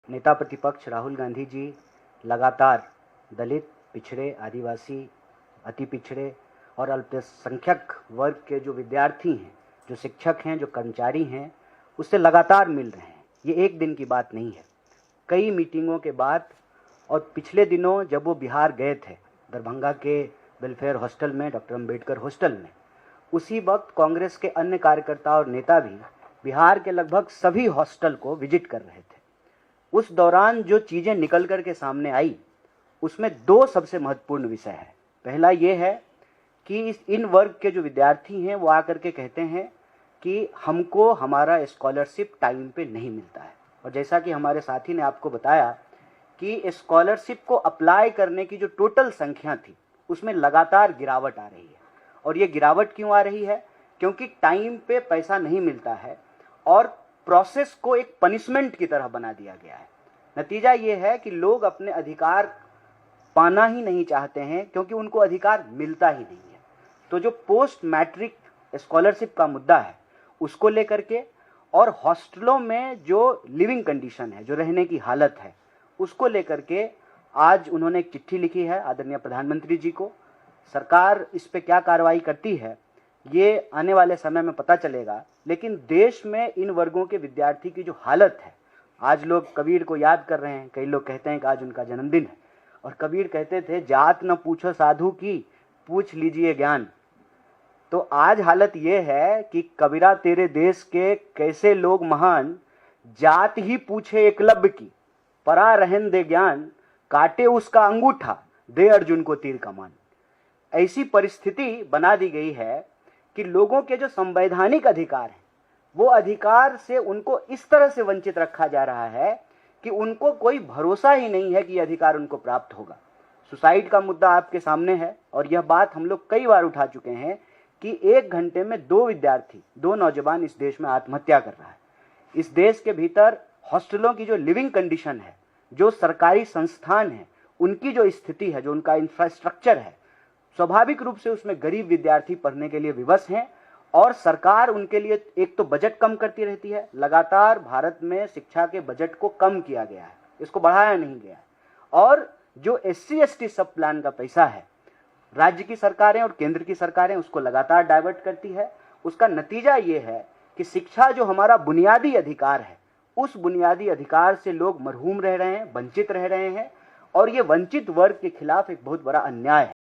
नेता प्रतिपक्ष राहुल गांधी जी लगातार दलित, पिछड़े, आदिवासी, अति पिछड़े और अल्पसंख्यक वर्ग के जो विद्यार्थी हैं, जो शिक्षक हैं, जो कर्मचारी हैं, उससे लगातार मिल रहे हैं। ये एक दिन की बात नहीं है। कई मीटिंगों के बाद और पिछले दिनों जब वो बिहार गए थे, दरभंगा के वेलफेयर हॉस्टल में, डॉक्टर अंबेडकर हॉस्टल में, उसी वक्त कांग्रेस के अन्य कार्यकर्ता और नेता भी बिहार के लगभग सभी हॉस्टल को विजिट कर रहे थे। उस दौरान जो चीज़ें निकल कर के सामने आई, उसमें दो सबसे महत्वपूर्ण विषय है। पहला ये है कि इन वर्ग के जो विद्यार्थी हैं वो आकर के कहते हैं कि हमको हमारा स्कॉलरशिप टाइम पे नहीं मिलता है। और जैसा कि हमारे साथी ने आपको बताया कि स्कॉलरशिप को अप्लाई करने की जो टोटल संख्या थी, उसमें लगातार गिरावट आ रही है। और ये गिरावट क्यों आ रही है? क्योंकि टाइम पे पैसा नहीं मिलता है और प्रोसेस को एक पनिशमेंट की तरह बना दिया गया है। नतीजा ये है कि लोग अपने अधिकार पाना ही नहीं चाहते हैं, क्योंकि उनको अधिकार मिलता ही नहीं है। तो जो पोस्ट मैट्रिक स्कॉलरशिप का मुद्दा है, उसको लेकर के और हॉस्टलों में जो लिविंग कंडीशन है, जो रहने की हालत है, उसको लेकर के आज उन्होंने एक चिट्ठी लिखी है आदरणीय प्रधानमंत्री जी को। सरकार इस पे क्या कार्रवाई करती है ये आने वाले समय में पता चलेगा। लेकिन देश में इन वर्गों के विद्यार्थी की जो हालत है, आज लोग कबीर को याद कर रहे हैं। कई लोग कहते हैं कि आज उनका जन्मदिन है, और कबीर कहते थे, जात न पूछो साधु की, पूछ लीजिए ज्ञान। तो आज हालत ये है कि कबीरा तेरे देश के कैसे लोग महान, जात ही पूछे एकलव्य की, परा रहन दे ज्ञान, काटे उसका अंगूठा, दे अर्जुन को तीर कमान। ऐसी परिस्थिति बना दी गई है कि लोगों के जो संवैधानिक अधिकार हैं, वो अधिकार से उनको इस तरह से वंचित रखा जा रहा है कि उनको कोई भरोसा ही नहीं है कि यह अधिकार उनको प्राप्त होगा। सुसाइड का मुद्दा आपके सामने है, और यह बात हम लोग कई बार उठा चुके हैं कि 1 घंटे में 2 विद्यार्थी, 2 नौजवान इस देश में आत्महत्या कर रहा है। इस देश के भीतर हॉस्टलों की जो लिविंग कंडीशन है, जो सरकारी संस्थान है, उनकी जो स्थिति है, जो उनका इंफ्रास्ट्रक्चर है, स्वाभाविक रूप से उसमें गरीब विद्यार्थी पढ़ने के लिए विवश हैं। और सरकार उनके लिए एक तो बजट कम करती रहती है। लगातार भारत में शिक्षा के बजट को कम किया गया है, इसको बढ़ाया नहीं गया है। और जो SC/ST सब प्लान का पैसा है, राज्य की सरकारें और केंद्र की सरकारें उसको लगातार डाइवर्ट करती है। उसका नतीजा ये है कि शिक्षा जो हमारा बुनियादी अधिकार है, उस बुनियादी अधिकार से लोग महरूम रह रहे हैं, वंचित रह रहे हैं। और ये वंचित वर्ग के खिलाफ एक बहुत बड़ा अन्याय है।